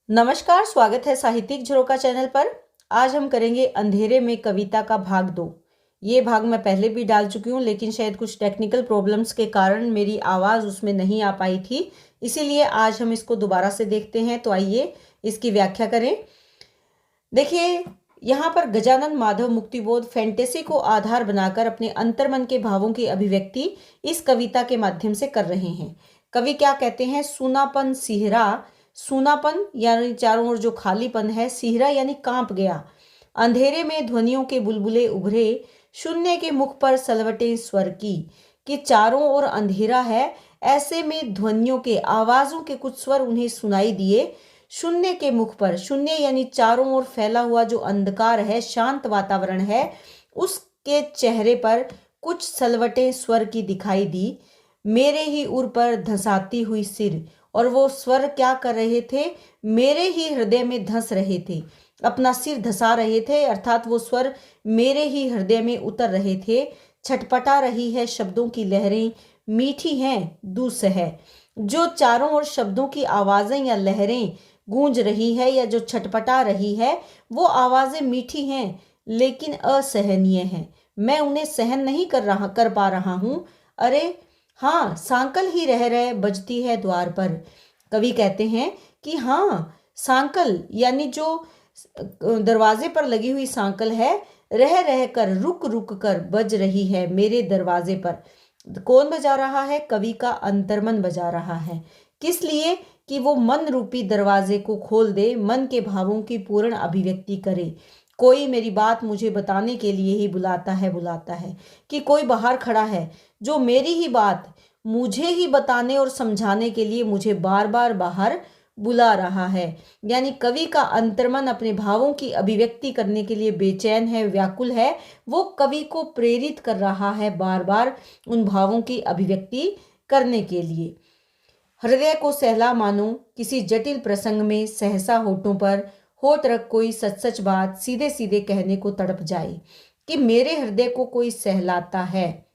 नमस्कार, स्वागत है साहित्यिक झरोका चैनल पर। आज हम करेंगे अंधेरे में कविता का भाग 2। ये भाग मैं पहले भी डाल चुकी हूँ, लेकिन शायद कुछ टेक्निकल प्रॉब्लम्स के कारण मेरी आवाज़ उसमें नहीं आ पाई थी, इसीलिए आज हम इसको दोबारा से देखते हैं। तो आइए इसकी व्याख्या करें। देखिए, यहाँ पर गजानन माधव मुक्तिबोध फैंटेसी को आधार बनाकर अपने अंतर्मन के भावों की अभिव्यक्ति इस कविता के माध्यम से कर रहे हैं। कवि क्या कहते हैं? सूनापन सिहरा, सूनापन यानी चारों ओर जो खालीपन है, सिहरा यानी कांप गया। अंधेरे में ध्वनियों के बुलबुले उभरे, शून्य के मुख पर सलवटें स्वर की। कि चारों ओर अंधेरा है, ऐसे में ध्वनियों के, आवाजों के कुछ स्वर उन्हें सुनाई दिए। शून्य के मुख पर, शून्य यानी चारों ओर फैला हुआ जो अंधकार है, शांत वातावरण है, उसके चेहरे पर कुछ सलवटें स्वर की दिखाई दी। मेरे ही उर पर धंसाती हुई सिर, और वो स्वर क्या कर रहे थे? मेरे ही हृदय में धंस रहे थे, अपना सिर धंसा रहे थे, अर्थात वो स्वर मेरे ही हृदय में उतर रहे थे। छटपटा रही है शब्दों की लहरें, मीठी हैं दूसह। जो चारों ओर शब्दों की आवाजें या लहरें गूंज रही है या जो छटपटा रही है, वो आवाजें मीठी हैं लेकिन असहनीय हैं। मैं उन्हें सहन नहीं कर पा रहा हूं। अरे हाँ, सांकल ही रह रहे बजती है द्वार पर। कवि कहते हैं कि हाँ, सांकल यानी जो दरवाजे पर लगी हुई सांकल है, रह रह कर, रुक रुक कर बज रही है मेरे दरवाजे पर। कौन बजा रहा है? कवि का अंतर्मन बजा रहा है। किस लिए? कि वो मन रूपी दरवाजे को खोल दे, मन के भावों की पूर्ण अभिव्यक्ति करे। कोई मेरी बात मुझे बताने के लिए ही बुलाता है कि कोई बाहर खड़ा है जो मेरी ही बात मुझे ही बताने और समझाने के लिए मुझे बार बार बाहर बुला रहा है। यानी कवि का अंतर्मन अपने भावों की अभिव्यक्ति करने के लिए बेचैन है, व्याकुल है। वो कवि को प्रेरित कर रहा है बार बार उन भावों की अभिव्यक्ति करने के लिए। हृदय को सहला मानो किसी जटिल प्रसंग में सहसा होठों पर होठ रख कोई सच सच बात सीधे सीधे कहने को तड़प जाए। कि मेरे हृदय को कोई सहलाता है,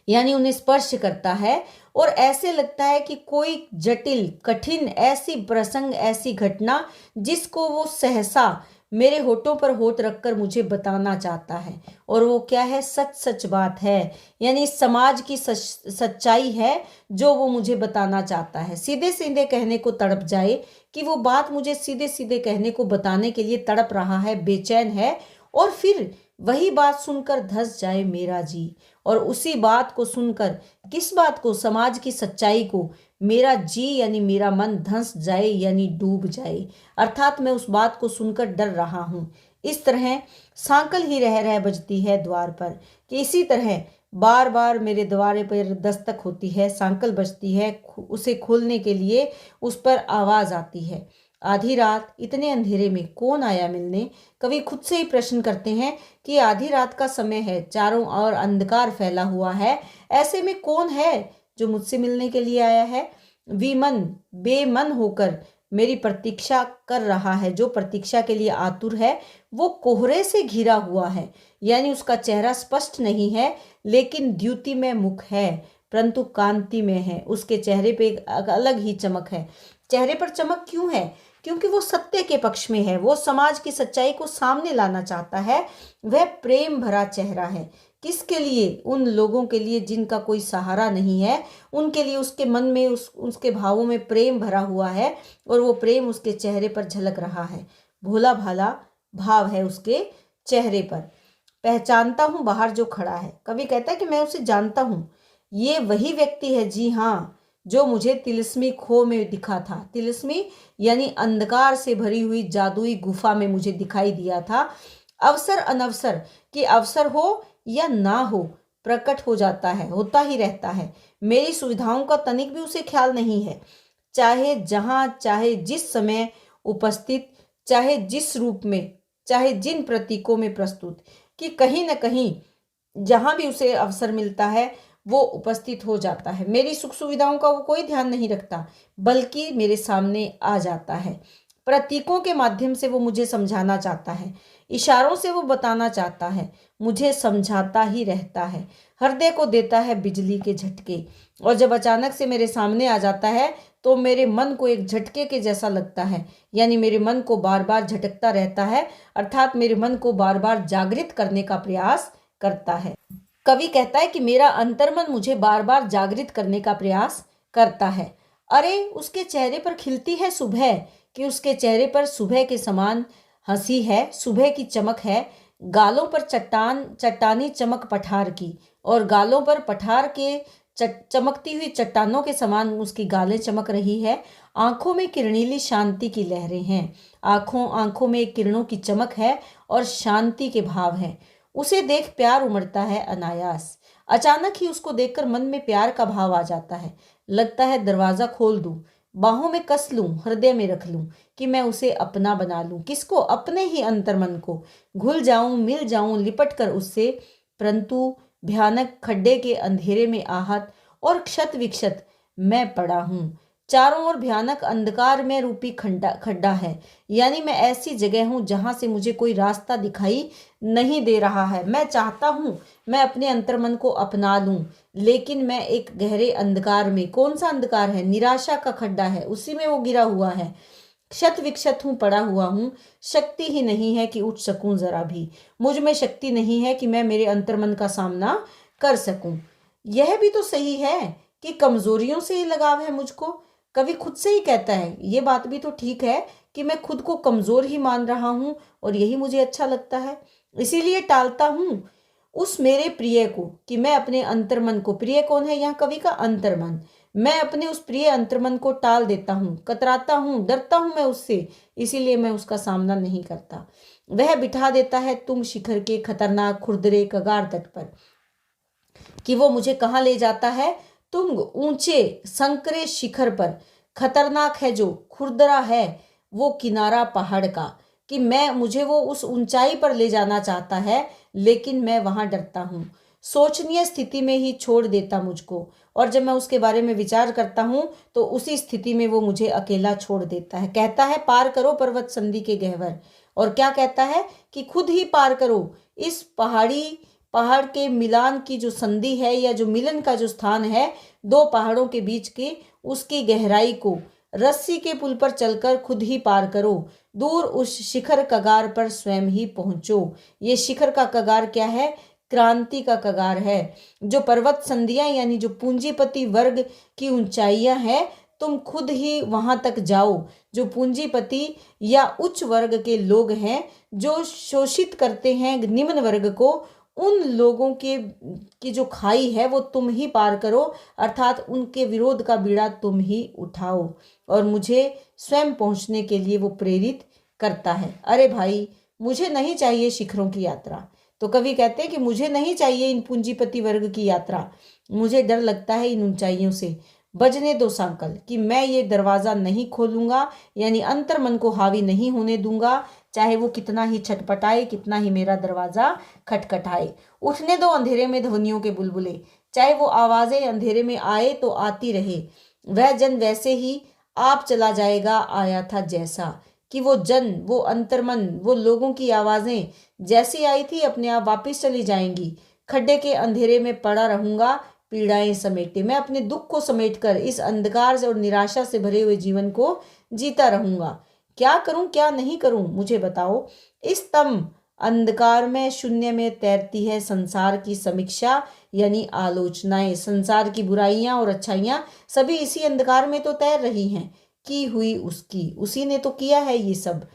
यानी उन्हें स्पर्श करता है, और ऐसे लगता है कि कोई जटिल कठिन ऐसी प्रसंग, ऐसी घटना जिसको वो सहसा मेरे होठों पर होठ रखकर मुझे बताना चाहता है। और वो क्या है? सच सच बात है, यानी समाज की सच्चाई है जो वो मुझे बताना चाहता है। सीधे सीधे कहने को तड़प जाए, कि वो बात मुझे सीधे सीधे कहने को बताने के लिए तड़प रहा है, बेचैन है। और फिर वही बात सुनकर धंस जाए मेरा जी, और उसी बात को सुनकर, किस बात को? समाज की सच्चाई को, मेरा जी यानी मेरा मन धंस जाए यानी डूब जाए, अर्थात मैं उस बात को सुनकर डर रहा हूँ। इस तरह सांकल ही रह बजती है द्वार पर, कि इसी तरह बार बार मेरे द्वारे पर दस्तक होती है, सांकल बजती है, उसे खोलने के लिए उस पर आवाज आती है। आधी रात, इतने अंधेरे में कौन आया मिलने? कवि खुद से ही प्रश्न करते हैं कि आधी रात का समय है, चारों ओर अंधकार फैला हुआ है, ऐसे में कौन है जो मुझसे मिलने के लिए आया है? विमन, बेमन होकर मेरी प्रतीक्षा कर रहा है। जो प्रतीक्षा के लिए आतुर है वो कोहरे से घिरा हुआ है, यानी उसका चेहरा स्पष्ट नहीं है, लेकिन द्युति में मुख है, परंतु कांति में है। उसके चेहरे पे एक अलग ही चमक है। चेहरे पर चमक क्यों है? क्योंकि वो सत्य के पक्ष में है, वो समाज की सच्चाई को सामने लाना चाहता है। वह प्रेम भरा चेहरा है। किसके लिए? उन लोगों के लिए जिनका कोई सहारा नहीं है, उनके लिए। उसके मन में, उसके भावों में प्रेम भरा हुआ है, और वो प्रेम उसके चेहरे पर झलक रहा है। भोला भाला भाव है उसके चेहरे पर। पहचानता हूँ बाहर जो खड़ा है। कवि कहता है कि मैं उसे जानता हूँ, ये वही व्यक्ति है, जी हाँ, जो मुझे तिलिस्मी खो में दिखा था। तिलिस्मी यानी अंधकार से भरी हुई जादुई गुफा में मुझे दिखाई दिया था। अवसर अनवसर, कि अवसर हो या ना हो, प्रकट हो जाता है, होता ही रहता है। मेरी सुविधाओं का तनिक भी उसे ख्याल नहीं है। चाहे जहां, चाहे जिस समय उपस्थित, चाहे जिस रूप में, चाहे जिन प्रतीकों में प्रस्तुत, कि कहीं ना कहीं जहां भी उसे अवसर मिलता है वो उपस्थित हो जाता है। मेरी सुख सुविधाओं का वो कोई ध्यान नहीं रखता, बल्कि मेरे सामने आ जाता है। प्रतीकों के माध्यम से वो मुझे समझाना चाहता है, इशारों से वो बताना चाहता है, मुझे समझाता ही रहता है। हृदय को देता है बिजली के झटके, और जब अचानक से मेरे सामने आ जाता है तो मेरे मन को एक झटके के जैसा लगता है, यानी मेरे मन को बार बार झटकता रहता है, अर्थात मेरे मन को बार बार जागृत करने का प्रयास करता है। कवि कहता है कि मेरा अंतर्मन मुझे बार बार जागृत करने का प्रयास करता है। अरे उसके चेहरे पर खिलती है सुबह, कि उसके चेहरे पर सुबह के समान हंसी है, सुबह की चमक है। गालों पर चट्टानी चमक पठार की, और गालों पर पठार के चमकती हुई चट्टानों के समान उसकी गालें चमक रही है। आंखों में किरणीली शांति की लहरें हैं, आंखों में किरणों की चमक है और शांति के भाव है। उसे देख प्यार उमड़ता है अनायास। अचानक ही उसको देखकर मन में प्यार का भाव आ जाता है। लगता है दरवाजा खोल दूं, बाहों में कस लूं, हृदय में रख लूं, कि मैं उसे अपना बना लूं। किसको? अपने ही अंतर्मन को। घुल जाऊं, मिल जाऊं, लिपट कर उससे। परंतु भयानक खड्डे के अंधेरे में आहत और क्षत विक्षत मैं पड़ा हूं। चारों ओर भयानक अंधकार में रूपी खड्डा है, यानी मैं ऐसी जगह हूं जहां से मुझे कोई रास्ता दिखाई नहीं दे रहा है। मैं चाहता हूं मैं अपने अंतर्मन को अपना लूं, लेकिन मैं एक गहरे अंधकार में, कौन सा अंधकार है? निराशा का खड्डा है, उसी में वो गिरा हुआ है। क्षत विक्षत हूं, पड़ा हुआ हूं। शक्ति ही नहीं है कि उठ सकूं जरा भी। मुझ में शक्ति नहीं है कि मैं मेरे अंतर्मन का सामना कर सकूं। यह भी तो सही है कि कमजोरियों से ही लगाव है मुझको। कवि खुद से ही कहता है, ये बात भी तो ठीक है कि मैं खुद को कमजोर ही मान रहा हूं, और यही मुझे अच्छा लगता है। इसीलिए टालता हूं उस मेरे प्रिय को, कि मैं अपने अंतर्मन को, प्रिय कौन है यहाँ? कवि का अंतर्मन। मैं अपने उस प्रिय अंतर्मन को टाल देता हूँ, कतराता हूँ, डरता हूँ मैं उससे, इसीलिए मैं उसका सामना नहीं करता। वह बिठा देता है तुम शिखर के खतरनाक खुरदरे कगार तट पर, कि वो मुझे कहाँ ले जाता है? तुम ऊंचे संकरे शिखर पर। खतरनाक है जो, खुरदरा है वो किनारा पहाड़ का, कि मुझे वो उस ऊंचाई पर ले जाना चाहता है, लेकिन मैं वहां डरता हूँ। सोचनीय स्थिति में ही छोड़ देता मुझको, और जब मैं उसके बारे में विचार करता हूँ तो उसी स्थिति में वो मुझे अकेला छोड़ देता है। कहता है पार करो पर्वत संधि के गहवर, और क्या कहता है? कि खुद ही पार करो इस पहाड़ के मिलान की जो संधि है, या जो मिलन का जो स्थान है दो पहाड़ों के बीच की, उसकी गहराई को रस्सी के पुल पर चलकर खुद ही पार करो। दूर उस शिखर कगार पर स्वयं ही पहुंचो। ये शिखर का कगार क्या है? क्रांति का कगार है। जो पर्वत संधियां, यानी जो पूंजीपति वर्ग की ऊंचाइयां हैं, तुम खुद ही वहां तक जाओ। जो पूंजीपति या उच्च वर्ग के लोग हैं, जो शोषित करते हैं निम्न वर्ग को, उन लोगों के की जो खाई है वो तुम ही पार करो, अर्थात उनके विरोध का बीड़ा तुम ही उठाओ। और मुझे स्वयं पहुंचने के लिए वो प्रेरित करता है। अरे भाई, मुझे नहीं चाहिए शिखरों की यात्रा। तो कवि कहते हैं कि मुझे नहीं चाहिए इन पूंजीपति वर्ग की यात्रा। मुझे डर लगता है इन ऊंचाइयों से। बजने दो सांकल, कि मैं ये दरवाजा नहीं खोलूंगा, यानी अंतर मन को हावी नहीं होने दूंगा, चाहे वो कितना ही छटपटाए, कितना ही मेरा दरवाजा खटखटाए। उठने दो अंधेरे में ध्वनियों के बुलबुले, चाहे वो आवाजें अंधेरे में आए तो आती रहे। वह जन वैसे ही आप चला जाएगा आया था जैसा, कि वो जन, वो अंतर्मन, वो लोगों की आवाजें जैसी आई थी अपने आप वापस चली जाएंगी। खड्डे के अंधेरे में पड़ा रहूंगा पीड़ाएं समेटे। मैं अपने दुख को समेटकर इस अंधकार से और निराशा से भरे हुए जीवन को जीता रहूंगा। क्या करूं, क्या नहीं करूं, मुझे बताओ। इस तम अंधकार में, शून्य में तैरती है संसार की समीक्षा, यानी आलोचनाएं। संसार की बुराइयां और अच्छाइयां सभी इसी अंधकार में तो तैर रही हैं, की हुई उसकी, उसी ने तो किया है ये सब।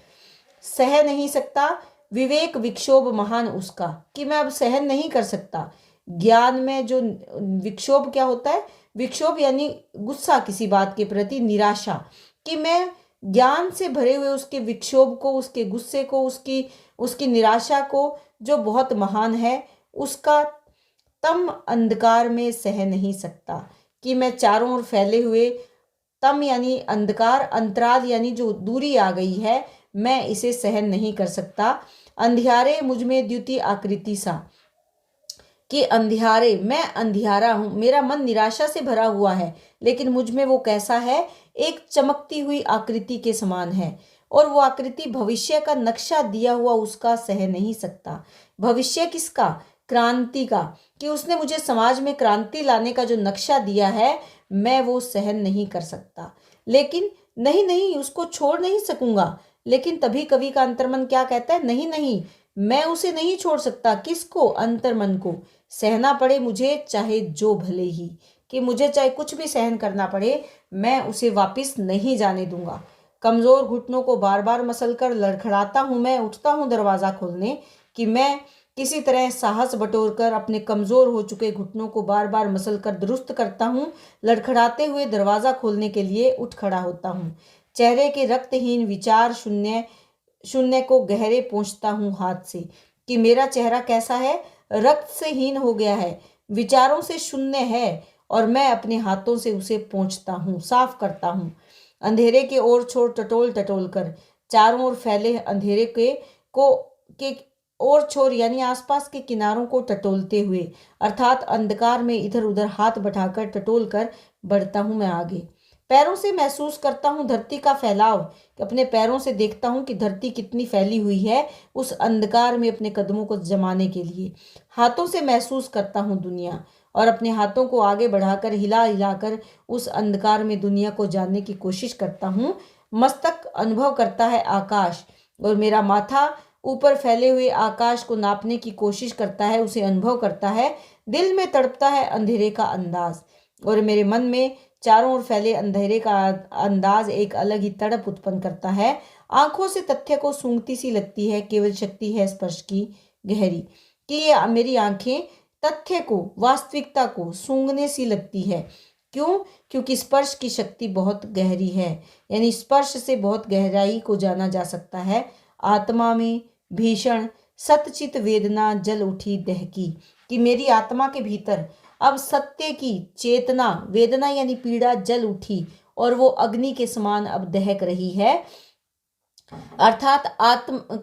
सह नहीं सकता विवेक विक्षोभ महान उसका, कि मैं अब सहन नहीं कर सकता। ज्ञान में जो विक्षोभ क्या होता है? विक्षोभ यानी गुस्सा किसी बात के प्रति, निराशा, कि मैं ज्ञान से भरे हुए उसके विक्षोभ को, उसके गुस्से को, उसकी उसकी निराशा को, जो बहुत महान है, उसका तम अंधकार में सह नहीं सकता। कि मैं चारों ओर फैले हुए तम यानी अंधकार, अंतराल यानी जो दूरी आ गई है, मैं इसे सहन नहीं कर सकता। अंधियारे मुझ में द्युति आकृति सा, कि अंधियारे, मैं अंधियारा हूं, मेरा मन निराशा से भरा हुआ है, लेकिन मुझ में वो कैसा है? एक चमकती हुई आकृति के समान है, और वो आकृति भविष्य का नक्शा दिया हुआ उसका सह नहीं सकता। भविष्य किसका? क्रांति का, कि उसने मुझे समाज में क्रांति लाने का जो नक्शा दिया है, मैं वो सहन नहीं कर सकता। लेकिन नहीं नहीं, उसको छोड़ नहीं सकूंगा। लेकिन तभी कवि का अंतर्मन क्या कहता है, नहीं नहीं, मैं उसे नहीं छोड़ सकता। किसको? अंतर्मन को। सहना पड़े मुझे चाहे जो भले ही, कि मुझे चाहे कुछ भी सहन करना पड़े, मैं उसे वापस नहीं जाने दूंगा। कमजोर घुटनों को बार बार मसलकर लड़खड़ाता हूं मैं, उठता हूं दरवाजा खोलने, कि मैं किसी तरह साहस बटोरकर अपने कमजोर हो चुके घुटनों को बार बार मसलकर दुरुस्त करता हूं। लड़खड़ाते हुए दरवाजा खोलने के लिए उठ खड़ा होता हूं। चेहरे के रक्तहीन विचार शून्य शून्य को गहरे पहुंचता हूं हाथ से, कि मेरा चेहरा कैसा है, रक्त से हीन हो गया है, विचारों से शून्य है, और मैं अपने हाथों से उसे पहुंचता हूं, साफ करता हूं। अंधेरे के ओर छोर टटोल टटोल कर, चारों ओर फैले अंधेरे के और छोर यानी आसपास के किनारों को टटोलते हुए, अर्थात अंधकार में इधर उधर हाथ बढ़ाकर टटोल कर बढ़ता हूं मैं आगे। पैरों से महसूस करता हूं धरती का फैलाव, कि अपने पैरों से देखता हूं कि धरती कितनी फैली हुई है उस अंधकार में अपने कदमों को जमाने के लिए। हाथों से महसूस करता हूं दुनिया, और अपने हाथों को आगे बढ़ाकर हिला हिलाकर उस अंधकार में दुनिया को जानने की कोशिश करता हूं। मस्तक अनुभव करता है आकाश, और मेरा माथा ऊपर फैले हुए आकाश को नापने की कोशिश करता है, उसे अनुभव करता है। दिल में तड़पता है अंधेरे का अंदाज, और मेरे मन में चारों ओर फैले अंधेरे का अंदाज एक अलग ही तड़प उत्पन्न करता है। आंखों से तथ्य को सूंघती सी लगती है, केवल शक्ति है स्पर्श की गहरी, कि ये मेरी आंखें तथ्य को, वास्तविकता को सूंघने सी लगती है। क्यों? क्योंकि स्पर्श की शक्ति बहुत गहरी है, यानी स्पर्श से बहुत गहराई को जाना जा सकता है। आत्मा में भीषण सतचित वेदना जल उठी दहकी, कि मेरी आत्मा के भीतर अब सत्य की चेतना, वेदना यानी पीड़ा जल उठी, और वो अग्नि के समान अब दहक रही है। अर्थात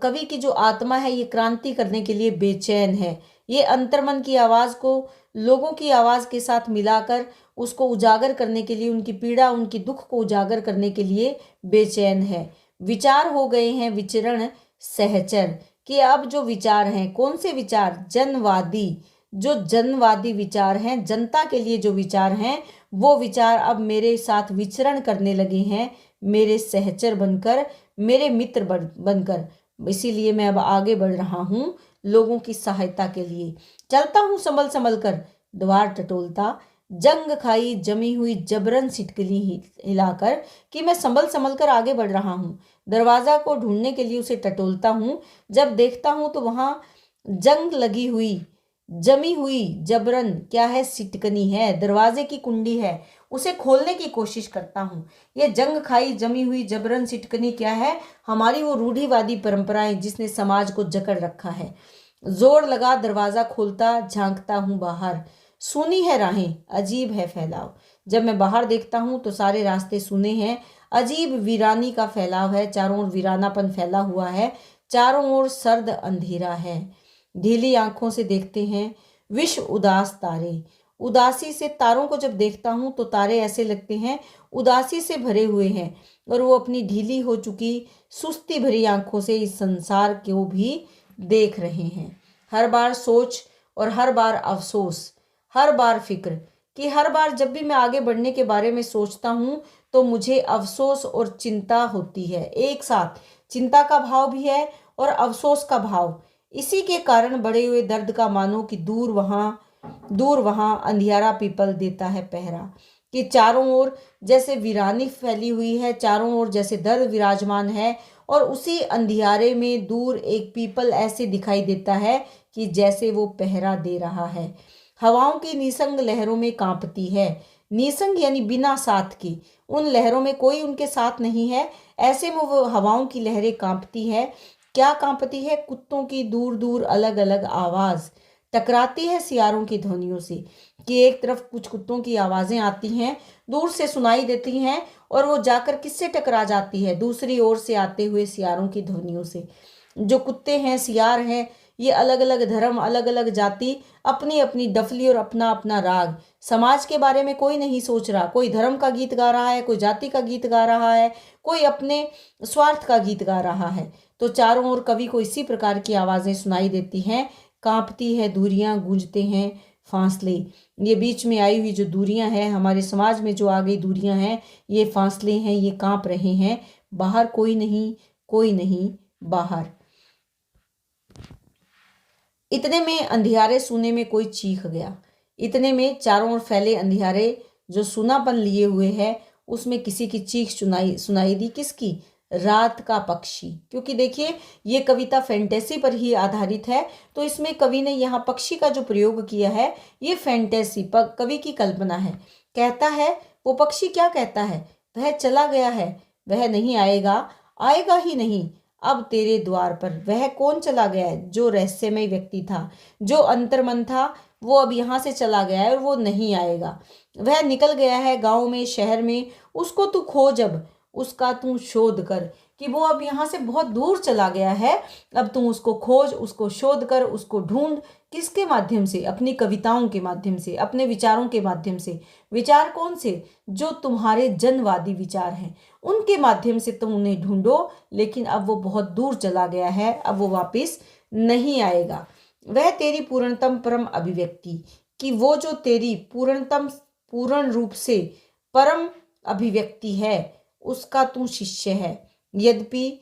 कवि की जो आत्मा है ये क्रांति करने के लिए बेचैन है। ये अंतर्मन की आवाज को लोगों की आवाज के साथ मिलाकर उसको उजागर करने के लिए, उनकी पीड़ा उनकी दुख को उजागर करने के लिए बेचैन है। विचार हो गए हैं विचरण सहचर, कि अब जो विचार हैं, कौन से विचार? जनवादी, जो जनवादी विचार हैं, जनता के लिए जो विचार हैं, वो विचार अब मेरे साथ विचरण करने लगे हैं, मेरे सहचर बनकर, मेरे मित्र बनकर। इसीलिए मैं अब आगे बढ़ रहा हूँ लोगों की सहायता के लिए। चलता हूँ संभल संभल कर, द्वार टटोलता, जंग खाई जमी हुई जबरन सिटकली हिलाकर, कि मैं संभल संभल कर आगे बढ़ रहा हूँ। दरवाजा को ढूंढने के लिए उसे टटोलता हूँ। जब देखता हूँ तो वहां जंग लगी हुई, जमी हुई जबरन क्या है, सिटकनी है, दरवाजे की कुंडी है, उसे खोलने की कोशिश करता हूँ। ये जंग खाई जमी हुई जबरन सिटकनी क्या है? हमारी वो रूढ़िवादी परंपराएं जिसने समाज को जकड़ रखा है। जोर लगा दरवाजा खोलता, झांकता हूँ बाहर, सूनी है राहें, अजीब है फैलाव। जब मैं बाहर देखता हूँ तो सारे रास्ते सूने हैं, अजीब वीरानी का फैलाव है, चारों ओर वीरानापन फैला हुआ है, चारों ओर सर्द अंधेरा है। ढीली आंखों से देखते हैं विश्व उदास तारे, उदासी से तारों को जब देखता हूं तो तारे ऐसे लगते हैं उदासी से भरे हुए हैं, और वो अपनी ढीली हो चुकी सुस्ती भरी आंखों से इस संसार को भी देख रहे हैं। हर बार सोच और हर बार अफसोस, हर बार फिक्र, कि हर बार जब भी मैं आगे बढ़ने के बारे में सोचता हूँ तो मुझे अफसोस और चिंता होती है एक साथ। चिंता का भाव भी है और अफसोस का भाव। इसी के कारण बड़े हुए दर्द का मानो कि दूर वहां अंधियारा पीपल देता है पहरा, कि चारों ओर जैसे वीरानी फैली हुई है, चारों ओर जैसे दर्द विराजमान है, और उसी अंधियारे में दूर एक पीपल ऐसे दिखाई देता है कि जैसे वो पहरा दे रहा है। हवाओं की निसंग लहरों में कांपती है, निसंग यानी बिना साथ की, उन लहरों में कोई उनके साथ नहीं है, ऐसे में वो हवाओं की लहरें कांपती है। क्या कांपती है? कुत्तों की दूर दूर अलग अलग आवाज टकराती है सियारों की ध्वनियों से, कि एक तरफ कुछ कुत्तों की आवाजें आती हैं, दूर से सुनाई देती हैं, और वो जाकर किससे टकरा जाती है? दूसरी ओर से आते हुए सियारों की ध्वनियों से। जो कुत्ते हैं, सियार हैं, ये अलग अलग धर्म, अलग अलग जाति, अपनी अपनी डफली और अपना अपना राग। समाज के बारे में कोई नहीं सोच रहा, कोई धर्म का गीत गा रहा है, कोई जाति का गीत गा रहा है, कोई अपने स्वार्थ का गीत गा रहा है। तो चारों ओर कवि को इसी प्रकार की आवाजें सुनाई देती हैं, कांपती है दूरियां, गूंजते हैं फासले। ये बीच में आई हुई जो दूरियां हैं, हमारे समाज में जो आ गई दूरियां हैं, ये फासले हैं, ये कांप रहे हैं। बाहर कोई नहीं, कोई नहीं बाहर। इतने में अंधियारे सूने में कोई चीख गया। इतने में चारों ओर फैले अंधियारे जो सूनापन लिए हुए है, उसमें किसी की चीख सुनाई दी। किसकी? रात का पक्षी। क्योंकि देखिए ये कविता फैंटेसी पर ही आधारित है, तो इसमें कवि ने यहाँ पक्षी का जो प्रयोग किया है, ये फैंटेसी पर कवि की कल्पना है। कहता है वो पक्षी, क्या कहता है? वह चला गया है, वह नहीं आएगा, आएगा ही नहीं अब तेरे द्वार पर। वह कौन चला गया है? जो रहस्यमय व्यक्ति था, जो अंतर्मन था, वो अब यहाँ से चला गया है और वो नहीं आएगा। वह निकल गया है गांव में, शहर में। उसको तू खोज, अब उसका तू शोध कर, कि वो अब यहाँ से बहुत दूर चला गया है। अब तू उसको खोज, उसको शोध कर, उसको ढूंढ। किसके माध्यम से? अपनी कविताओं के माध्यम से, अपने विचारों के माध्यम से। विचार कौन से? जो तुम्हारे जनवादी विचार हैं, उनके माध्यम से तुम उन्हें ढूंढो। लेकिन अब वो बहुत दूर चला गया है, अब वो वापस नहीं आएगा। वह तेरी पूर्णतम परम अभिव्यक्ति, कि वो जो तेरी पूर्णतम, पूर्ण रूप से परम अभिव्यक्ति है, उसका तू शिष्य है। यद्यपि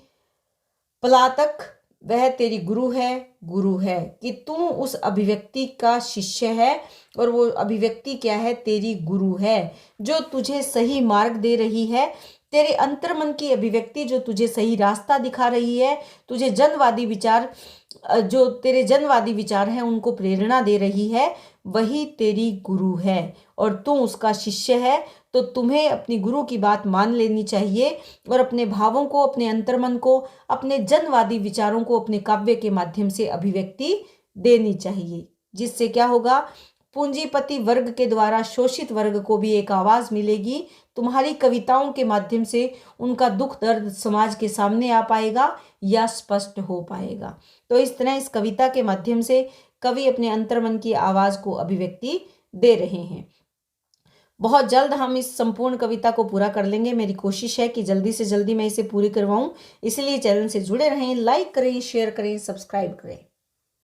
पलातक वह तेरी गुरु है, गुरु है, कि तू उस अभिव्यक्ति का शिष्य है। और वो अभिव्यक्ति क्या है? तेरी गुरु है, जो तुझे सही मार्ग दे रही है। तेरे अंतर्मन की अभिव्यक्ति जो तुझे सही रास्ता दिखा रही है, तुझे जनवादी विचार, जो तेरे जनवादी विचार हैं उनको प्रेरणा दे रही है, वही तेरी गुरु है और तू उसका शिष्य है। तो तुम्हें अपनी गुरु की बात मान लेनी चाहिए और अपने भावों को, अपने अंतर्मन को, अपने जनवादी विचारों को अपने काव्य के माध्यम से अभिव्यक्ति देनी चाहिए। जिससे क्या होगा? पूंजीपति वर्ग के द्वारा शोषित वर्ग को भी एक आवाज मिलेगी। तुम्हारी कविताओं के माध्यम से उनका दुख दर्द समाज के सामने आ पाएगा या स्पष्ट हो पाएगा। तो इस तरह इस कविता के माध्यम से कवि अपने अंतर्मन की आवाज को अभिव्यक्ति दे रहे हैं। बहुत जल्द हम इस संपूर्ण कविता को पूरा कर लेंगे। मेरी कोशिश है कि जल्दी से जल्दी मैं इसे पूरी करवाऊं। इसलिए चैनल से जुड़े रहें, लाइक करें, शेयर करें, सब्सक्राइब करें।